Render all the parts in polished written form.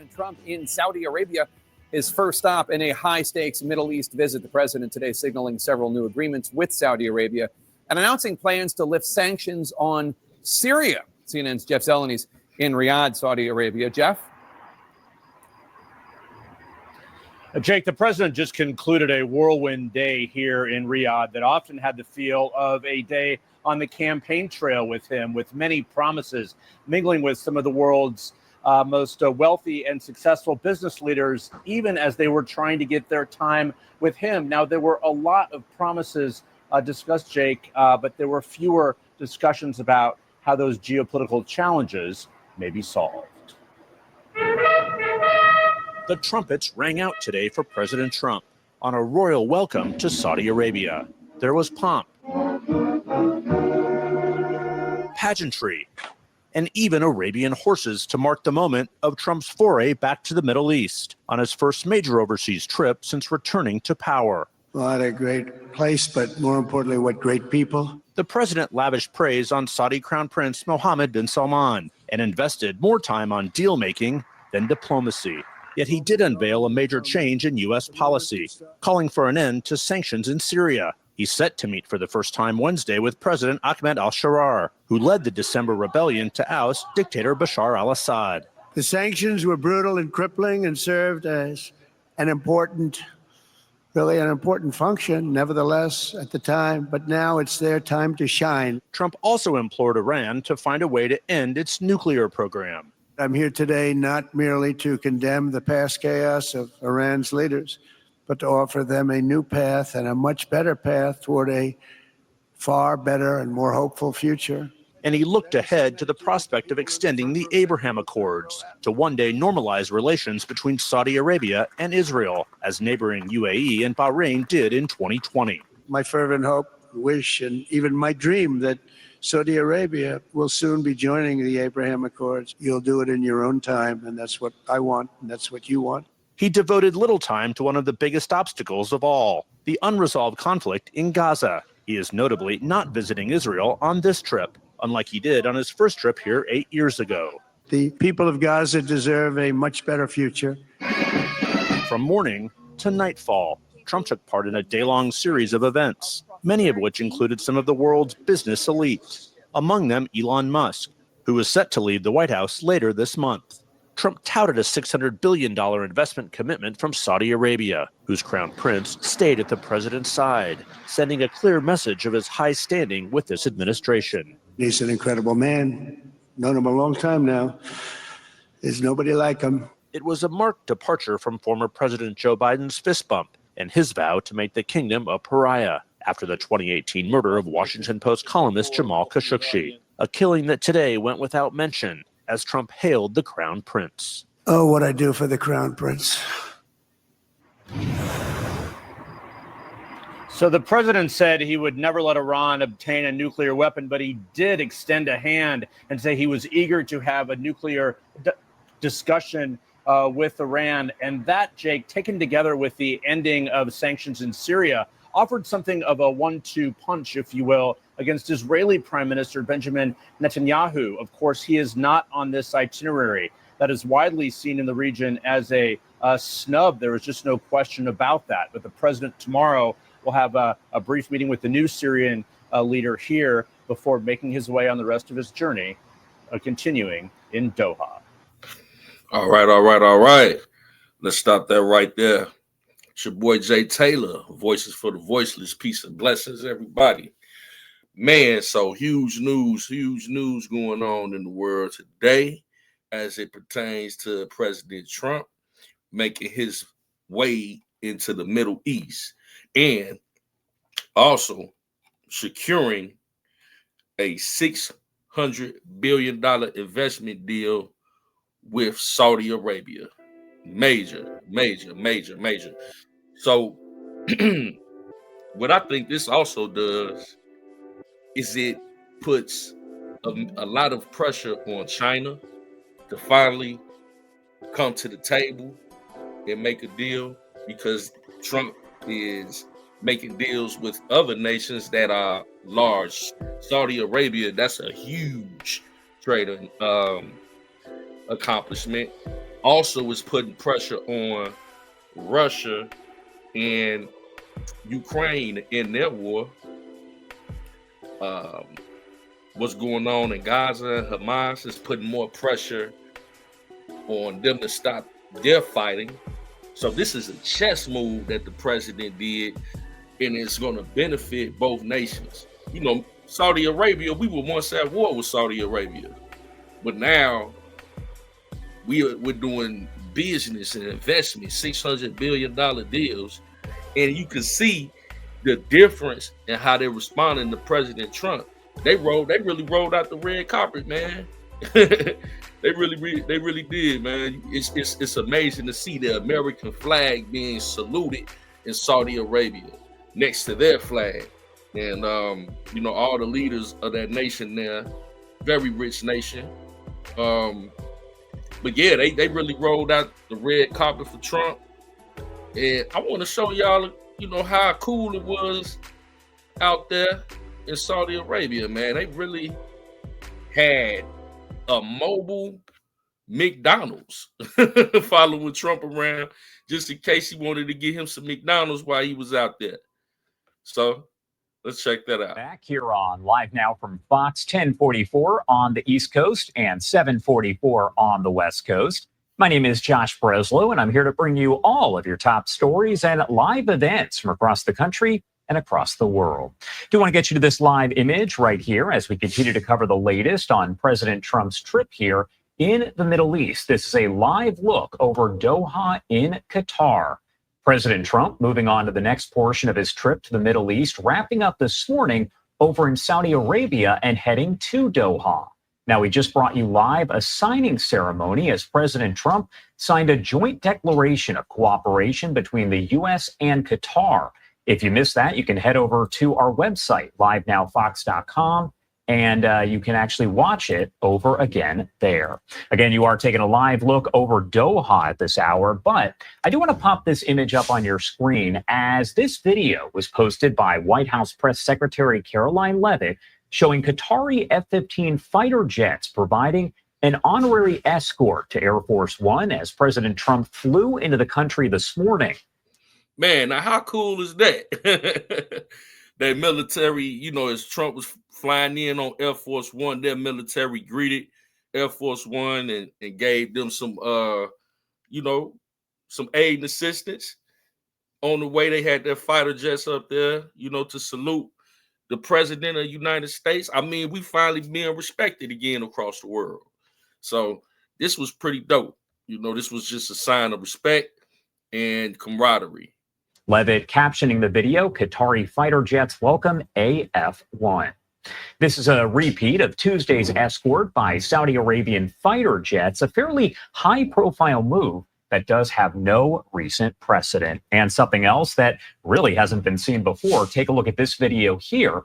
President Trump in Saudi Arabia, his first stop in a high-stakes Middle East visit. The president today signaling several new agreements with Saudi Arabia and announcing plans to lift sanctions on Syria. CNN's Jeff Zeleny in Riyadh, Saudi Arabia. Jeff? Jake, the president just concluded a whirlwind day here in Riyadh that often had the feel of a day on the campaign trail with him, with many promises, mingling with some of the world's most wealthy and successful business leaders, even as they were trying to get their time with him. Now, there were a lot of promises discussed, Jake, but there were fewer discussions about how those geopolitical challenges may be solved. The trumpets rang out today for President Trump on a royal welcome to Saudi Arabia. There was pomp, pageantry, and even Arabian horses to mark the moment of Trump's foray back to the Middle East on his first major overseas trip since returning to power. What a great place, but more importantly, what great people. The president lavished praise on Saudi Crown Prince Mohammed bin Salman and invested more time on deal-making than diplomacy. Yet he did unveil a major change in U.S. policy, calling for an end to sanctions in Syria. He's set to meet for the first time Wednesday with President Ahmed al-Sharar, who led the December rebellion to oust dictator Bashar al-Assad. The sanctions were brutal and crippling and served as an important function, nevertheless, at the time. But now it's their time to shine. Trump also implored Iran to find a way to end its nuclear program. I'm here today not merely to condemn the past chaos of Iran's leaders, but to offer them a new path and a much better path toward a far better and more hopeful future. And he looked ahead to the prospect of extending the Abraham Accords to one day normalize relations between Saudi Arabia and Israel, as neighboring UAE and Bahrain did in 2020. My fervent hope, wish, and even my dream that Saudi Arabia will soon be joining the Abraham Accords. You'll do it in your own time, and that's what I want, and that's what you want. He devoted little time to one of the biggest obstacles of all, the unresolved conflict in Gaza. He is notably not visiting Israel on this trip, unlike he did on his first trip here 8 years ago. The people of Gaza deserve a much better future. From morning to nightfall, Trump took part in a day-long series of events, many of which included some of the world's business elite, among them Elon Musk, who is set to leave the White House later this month. Trump touted a $600 billion investment commitment from Saudi Arabia, whose crown prince stayed at the president's side, sending a clear message of his high standing with this administration. He's an incredible man. Known him a long time now. There's nobody like him. It was a marked departure from former President Joe Biden's fist bump and his vow to make the kingdom a pariah after the 2018 murder of Washington Post columnist Jamal Khashoggi, a killing that today went without mention as Trump hailed the crown prince. Oh, what I do for the crown prince. So the president said he would never let Iran obtain a nuclear weapon, but he did extend a hand and say he was eager to have a nuclear discussion with Iran. And that, Jake, taken together with the ending of sanctions in Syria, offered something of a 1-2 punch, if you will, against Israeli Prime Minister Benjamin Netanyahu. Of course, he is not on this itinerary. That is widely seen in the region as a snub. There is just no question about that. But the president tomorrow will have a brief meeting with the new Syrian leader here before making his way on the rest of his journey, continuing in Doha. All right. Let's stop that right there. It's your boy Jay Taylor, Voices for the Voiceless. Peace and blessings, everybody. Man, so huge news going on in the world today as it pertains to President Trump making his way into the Middle East and also securing a $600 billion investment deal with Saudi Arabia. Major. So what I think this also does is it puts a lot of pressure on China to finally come to the table and make a deal, because Trump is making deals with other nations that are large. Saudi Arabia, that's a huge trading accomplishment. also is putting pressure on Russia and Ukraine in their war. What's going on in Gaza and Hamas is putting more pressure on them to stop their fighting. So this is a chess move that the president did, and it's going to benefit both nations. You know, Saudi Arabia, we were once at war with Saudi Arabia, but now we're doing business and investment, $600 billion deals, and you can see the difference in how they're responding to President Trump. They really rolled out the red carpet, man. They really did, man. It's amazing to see the American flag being saluted in Saudi Arabia next to their flag, and you know, all the leaders of that nation there, very rich nation. But yeah, they really rolled out the red carpet for Trump, and I want to show y'all, you know, how cool it was out there in Saudi Arabia, man. They really had a mobile McDonald's following Trump around just in case he wanted to get him some McDonald's while he was out there. So let's check that out. Back here on Live Now from Fox, 1044 on the East Coast and 744 on the West Coast. My name is Josh Breslow, and I'm here to bring you all of your top stories and live events from across the country and across the world. Do want to get you to this live image right here as we continue to cover the latest on President Trump's trip here in the Middle East. This is a live look over Doha in Qatar. President Trump moving on to the next portion of his trip to the Middle East, wrapping up this morning over in Saudi Arabia and heading to Doha. Now, we just brought you live a signing ceremony as President Trump signed a joint declaration of cooperation between the U.S. and Qatar. If you missed that, you can head over to our website, livenowfox.com, and you can actually watch it over again there. Again, you are taking a live look over Doha at this hour, but I do want to pop this image up on your screen as this video was posted by White House Press Secretary Caroline Leavitt showing Qatari F-15 fighter jets providing an honorary escort to Air Force One as President Trump flew into the country this morning. Man, now how cool is that? Their military, you know, as Trump was flying in on Air Force One, their military greeted Air Force One and gave them some, you know, some aid and assistance. On the way, they had their fighter jets up there, you know, to salute the president of the United States. I mean, we finally being respected again across the world. So this was pretty dope. You know, this was just a sign of respect and camaraderie. Leavitt captioning the video, Qatari fighter jets welcome AF-1. This is a repeat of Tuesday's escort by Saudi Arabian fighter jets, a fairly high-profile move that does have no recent precedent. And something else that really hasn't been seen before. Take a look at this video here.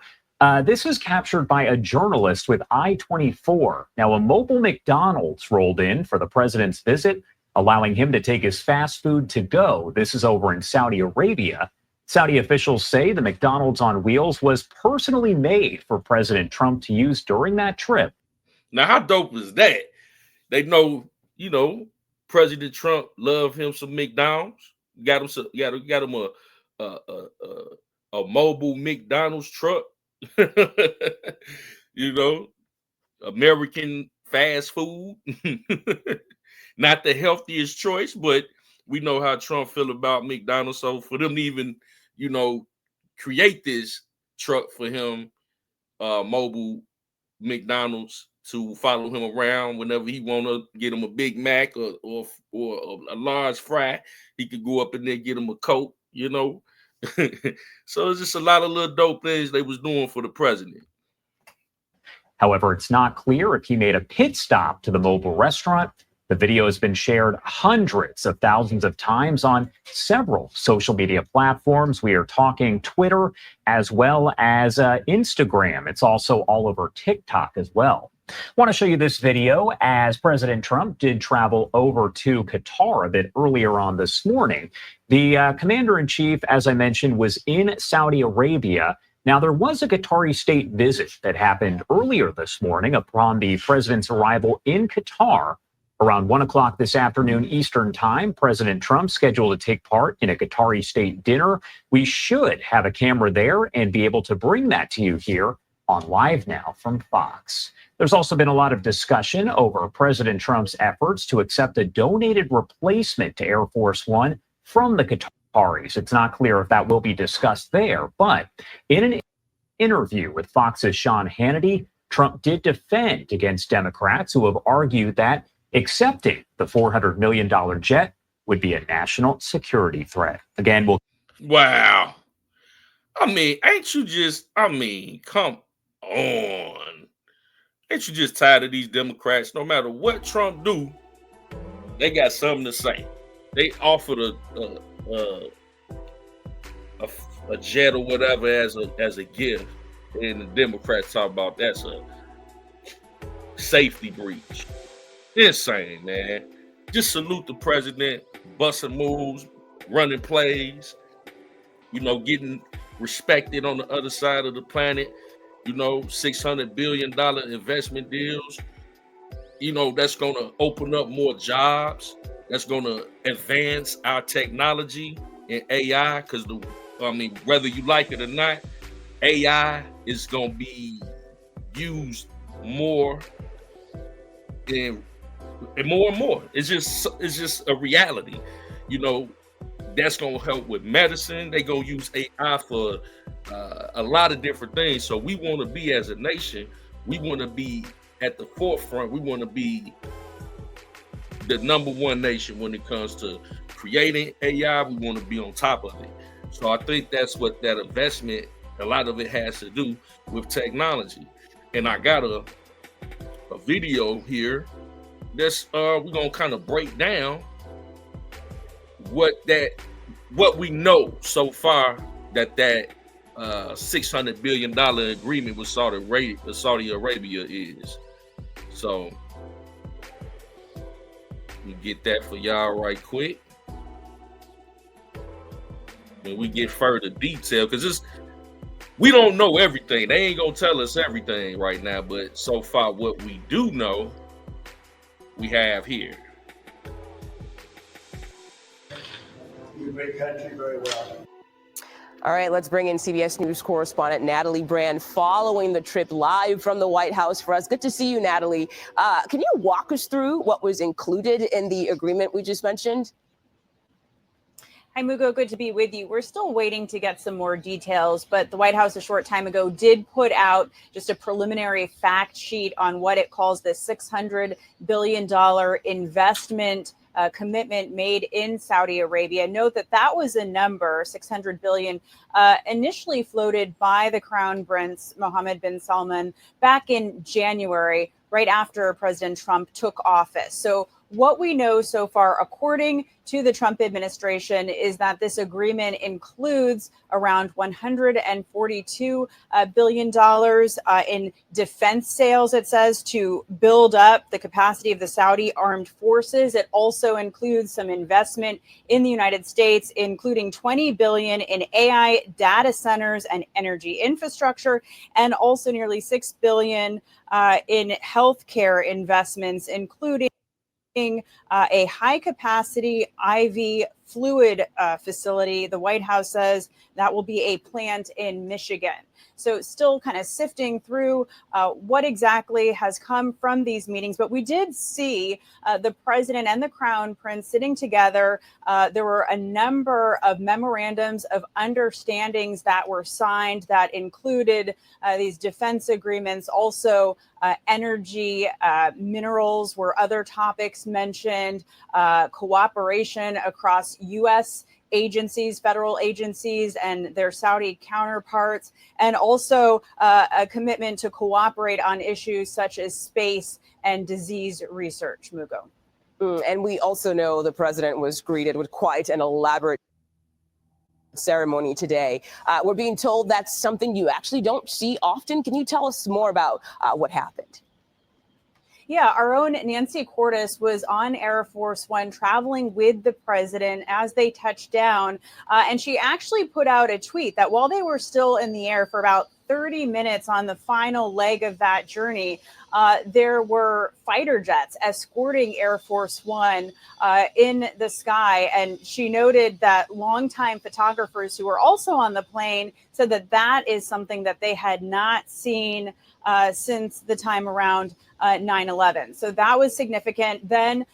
This was captured by a journalist with I-24. Now, a mobile McDonald's rolled in for the president's visit, allowing him to take his fast food to go. This is over in Saudi Arabia. Saudi officials say the McDonald's on wheels was personally made for President Trump to use during that trip. Now, how dope is that? They know, you know, President Trump loved him some McDonald's. Got him a mobile McDonald's truck. You know, American fast food. Not the healthiest choice, but we know how Trump feel about McDonald's. So for them to even, you know, create this truck for him, mobile McDonald's, to follow him around whenever he want to get him a Big Mac or a large fry, he could go up in there, get him a Coke, you know. So it's just a lot of little dope things they was doing for the president. However, it's not clear if he made a pit stop to the mobile restaurant. The video has been shared hundreds of thousands of times on several social media platforms. We are talking Twitter as well as Instagram. It's also all over TikTok as well. I want to show you this video as President Trump did travel over to Qatar a bit earlier on this morning. The commander-in-chief, as I mentioned, was in Saudi Arabia. Now, there was a Qatari state visit that happened earlier this morning upon the president's arrival in Qatar Around 1 o'clock this afternoon Eastern Time, President Trump scheduled to take part in a Qatari state dinner. We should have a camera there and be able to bring that to you here on Live Now from Fox. There's also been a lot of discussion over President Trump's efforts to accept a donated replacement to Air Force One from the Qataris. It's not clear if that will be discussed there, but in an interview with Fox's Sean Hannity, Trump did defend against Democrats who have argued that accepting the $400 million jet would be a national security threat. Again, we'll. Wow. I mean, come on. Ain't you just tired of these Democrats? No matter what Trump do, they got something to say. They offered a jet or whatever as a gift, and the Democrats talk about that's a safety breach. Insane, man. Just salute the president, busting moves, running plays, getting respected on the other side of the planet. $600 billion investment deals. That's going to open up more jobs. That's going to advance our technology and AI, because whether you like it or not, AI is going to be used more and more and more. It's just a reality. That's going to help with medicine. They're going to use AI for a lot of different things. So we want to be, as a nation, we want to be at the forefront. We want to be the number one nation when it comes to creating AI. We want to be on top of it. So I think that's what that investment, a lot of it has to do with technology. And I got a video here that's we're going to kind of break down what we know so far that $600 billion agreement with Saudi Arabia is. So we get that for y'all right quick. When we get further detail, because we don't know everything. They ain't gonna tell us everything right now, but so far what we do know, we have here. You great country very well. All right, let's bring in CBS News correspondent Natalie Brand following the trip live from the White House for us. Good to see you, Natalie. Can you walk us through what was included in the agreement we just mentioned? Hi, Mugo. Good to be with you. We're still waiting to get some more details, but the White House a short time ago did put out just a preliminary fact sheet on what it calls the $600 billion investment commitment made in Saudi Arabia. Note that was a number, 600 billion, initially floated by the Crown Prince Mohammed bin Salman back in January, right after President Trump took office. So what we know so far, according to the Trump administration, is that this agreement includes around $142 billion in defense sales, it says, to build up the capacity of the Saudi armed forces. It also includes some investment in the United States, including $20 billion in AI data centers and energy infrastructure, and also nearly $6 billion in healthcare investments, including a high-capacity IV fluid facility. The White House says that will be a plant in Michigan. So still kind of sifting through what exactly has come from these meetings. But we did see the president and the Crown Prince sitting together. There were a number of memorandums of understandings that were signed that included these defense agreements. Also, energy, minerals were other topics mentioned, cooperation across U.S. agencies, federal agencies, and their Saudi counterparts, and also a commitment to cooperate on issues such as space and disease research. Mugo. And we also know the president was greeted with quite an elaborate ceremony today. We're being told that's something you actually don't see often. Can you tell us more about what happened? Yeah, our own Nancy Cordes was on Air Force One traveling with the president as they touched down. And she actually put out a tweet that while they were still in the air for about 30 minutes on the final leg of that journey, there were fighter jets escorting Air Force One in the sky. And she noted that longtime photographers who were also on the plane said that that is something that they had not seen since the time around 9/11. So that was significant. Then,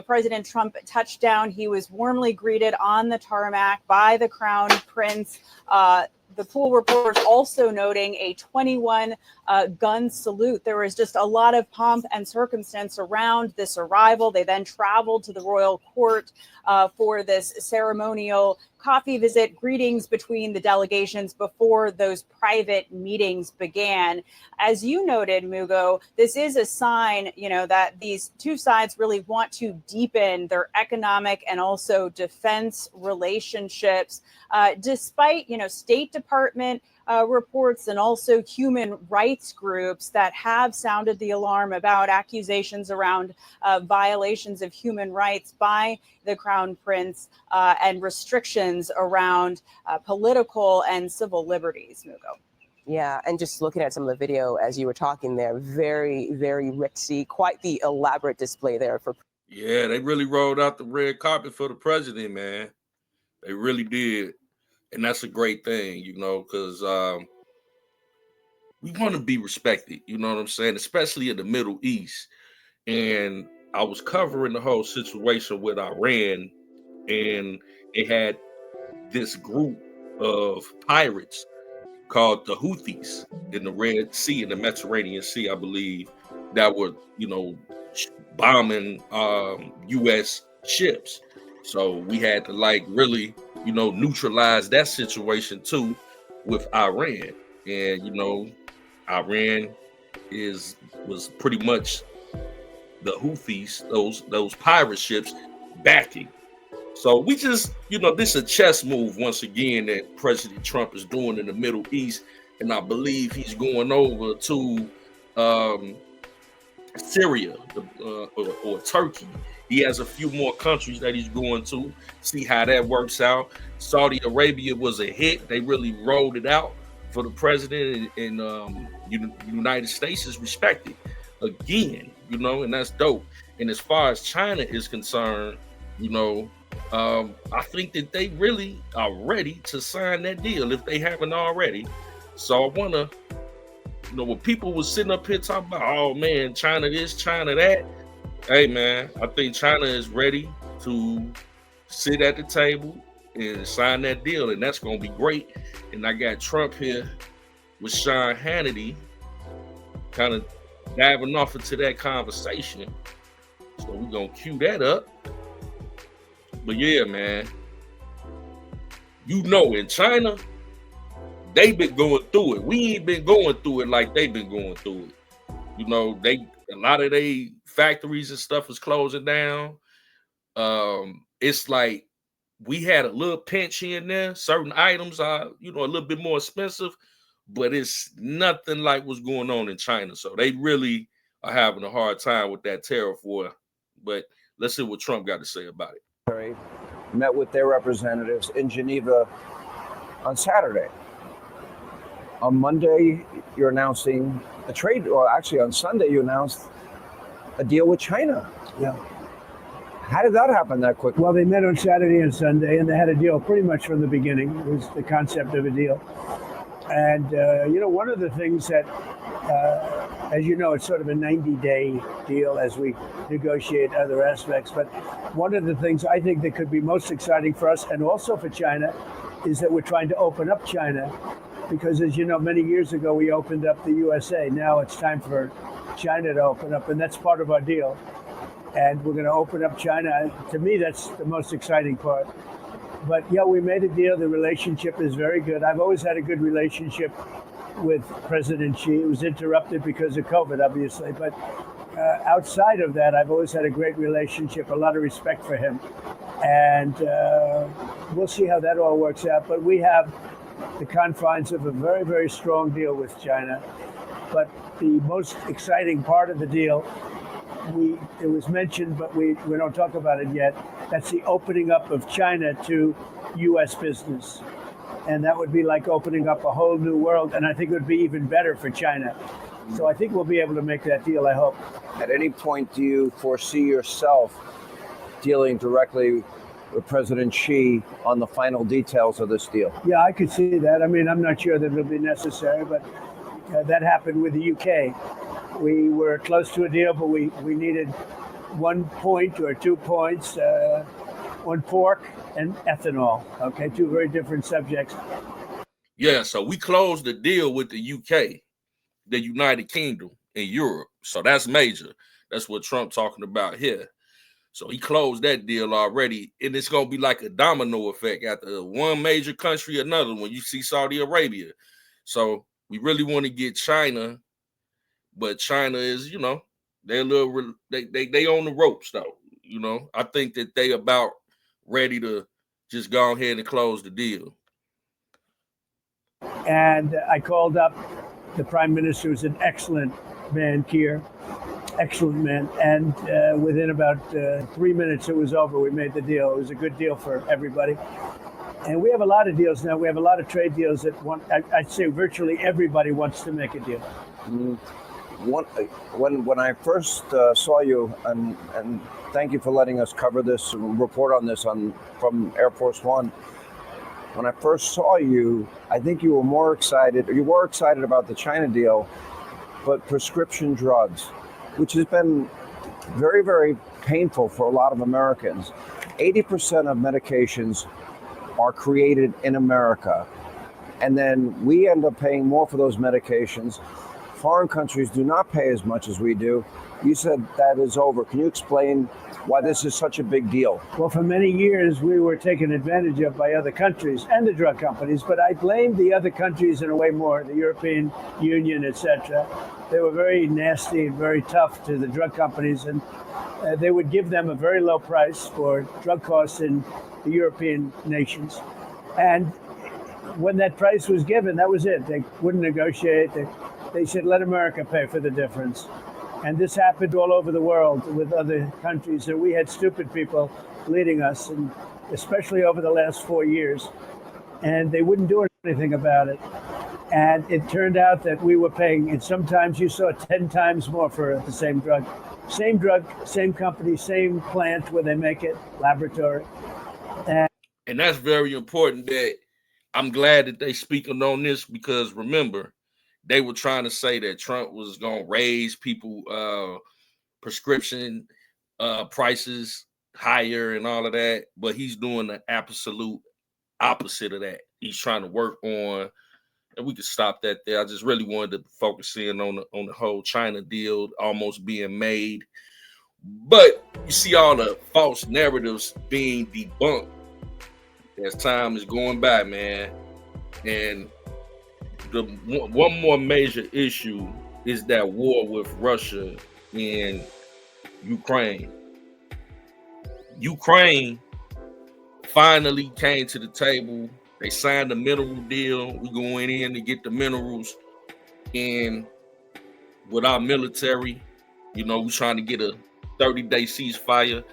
President Trump touched down. He was warmly greeted on the tarmac by the Crown Prince. The pool reporters also noting a 21 gun salute. There was just a lot of pomp and circumstance around this arrival. They then traveled to the royal court for this ceremonial coffee visit, greetings between the delegations before those private meetings began. As you noted, Mugo, this is a sign, that these two sides really want to deepen their economic and also defense relationships, despite, State Department reports and also human rights groups that have sounded the alarm about accusations around violations of human rights by the Crown Prince and restrictions around political and civil liberties, Mugo. Yeah, and just looking at some of the video as you were talking there, very, very ritzy, quite the elaborate display there for. Yeah, they really rolled out the red carpet for the president, man. They really did. And that's a great thing, because we want to be respected, you know what I'm saying? Especially in the Middle East. And I was covering the whole situation with Iran, and it had this group of pirates called the Houthis in the Red Sea, in the Mediterranean Sea, I believe, that were, bombing U.S. ships. So we had to really, neutralize that situation too with Iran. And, Iran was pretty much the Houthis, those pirate ships backing. So we just, this is a chess move once again that President Trump is doing in the Middle East. And I believe he's going over to Syria or Turkey. He has a few more countries that he's going to see how that works out. Saudi Arabia was a hit. They really rolled it out for the president, and the United States is respected again, and that's dope. And as far as China is concerned, I think that they really are ready to sign that deal if they haven't already. So I want to, when people were sitting up here talking about, oh man, China this, China that. Hey man, I think China is ready to sit at the table and sign that deal, and that's going to be great. And I got Trump here with Sean Hannity kind of diving off into that conversation. So we're going to cue that up. But yeah, man, in China, they've been going through it. We ain't been going through it like they've been going through it. A lot of their factories and stuff is closing down. It's like we had a little pinch here and there. Certain items are, a little bit more expensive, but it's nothing like what's going on in China. So they really are having a hard time with that tariff war. But let's see what Trump got to say about it. Met with their representatives in Geneva on Saturday. On Monday, you're announcing a trade, or actually on Sunday, you announced a deal with China. Yeah. How did that happen that quickly? Well, they met on Saturday and Sunday, and they had a deal pretty much from the beginning. It was the concept of a deal. And, one of the things that, as you know, it's sort of a 90-day deal as we negotiate other aspects. But one of the things I think that could be most exciting for us and also for China is that we're trying to open up China. Because as you know, many years ago, we opened up the USA. Now it's time for China to open up, and that's part of our deal. And we're going to open up China. To me, that's the most exciting part. But yeah, we made a deal. The relationship is very good. I've always had a good relationship with President Xi. It was interrupted because of COVID, obviously. But outside of that, I've always had a great relationship, a lot of respect for him. And we'll see how that all works out. But we have the confines of a very, very strong deal with China. But the most exciting part of the deal, it was mentioned, but we don't talk about it yet. That's the opening up of China to U.S. business. And that would be like opening up a whole new world. And I think it would be even better for China. So I think we'll be able to make that deal, I hope. At any point, do you foresee yourself dealing directly with President Xi on the final details of this deal? Yeah, I could see that. I mean, I'm not sure that it'll be necessary, but that happened with the UK. We were close to a deal, but we needed 1 point or 2 points on pork and ethanol. Okay, two very different subjects. Yeah, so we closed the deal with the UK, the United Kingdom, and Europe. So that's major. That's what Trump talking about here. So he closed that deal already, and it's going to be like a domino effect after one major country, another one. You see Saudi Arabia. So we really want to get China, but China is, you know, they're a little, they on the ropes though. You know, I think that they about ready to just go ahead and close the deal. And I called up the Prime Minister, who's an excellent man, Keir. Excellent man. And within about 3 minutes, it was over. We made the deal. It was a good deal for everybody. And we have a lot of deals now. We have a lot of trade deals that I'd say virtually everybody wants to make a deal. When I first saw you, and thank you for letting us cover this and report on this from Air Force One. When I first saw you, I think you were more excited. You were excited about the China deal, but prescription drugs, which has been very, very painful for a lot of Americans. 80% of medications are created in America, and then we end up paying more for those medications. Foreign countries do not pay as much as we do. You said that is over. Can you explain why this is such a big deal? Well, for many years, we were taken advantage of by other countries and the drug companies, but I blame the other countries in a way more, the European Union, etc. They were very nasty and very tough to the drug companies, and they would give them a very low price for drug costs in the European nations. And when that price was given, that was it. They wouldn't negotiate. They said, let America pay for the difference. And this happened all over the world with other countries. And we had stupid people leading us, and especially over the last 4 years. And they wouldn't do anything about it. And it turned out that we were paying, and sometimes you saw 10 times more for the same drug. Same drug, same company, same plant where they make it, laboratory. And that's very important. That I'm glad that they speaking on this, because remember, they were trying to say that Trump was going to raise people prescription prices higher and all of that, but he's doing the absolute opposite of that. He's trying to work on, and we could stop that there. I just really wanted to focus in on the whole China deal almost being made. But you see all the false narratives being debunked as time is going by, man. And the one more major issue is that war with Russia and Ukraine. Ukraine finally came to the table. They signed a mineral deal. We're going in to get the minerals. And with our military, you know, we're trying to get a 30-day ceasefire.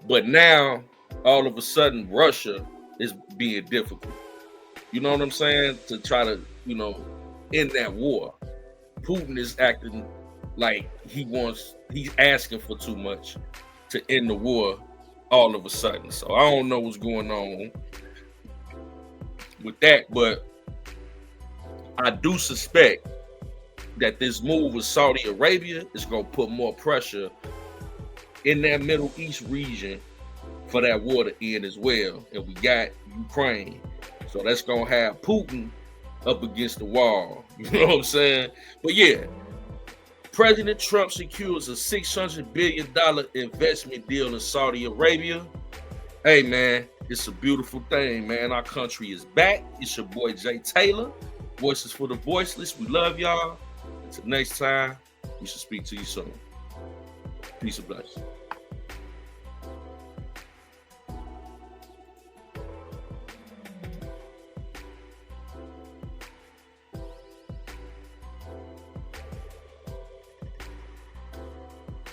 But now, all of a sudden, Russia is being difficult. You know what I'm saying? To try to, you know, end that war. Putin is acting like he's asking for too much to end the war all of a sudden. So I don't know what's going on with that, but I do suspect that this move with Saudi Arabia is going to put more pressure in that Middle East region for that war to end as well. And we got Ukraine. So that's going to have Putin up against the wall. You know what I'm saying? But yeah, President Trump secures a $600 billion investment deal in Saudi Arabia. Hey, man, it's a beautiful thing, man. Our country is back. It's your boy, Jay Taylor. Voices for the Voiceless. We love y'all. Until next time, we should speak to you soon. Peace and blessings.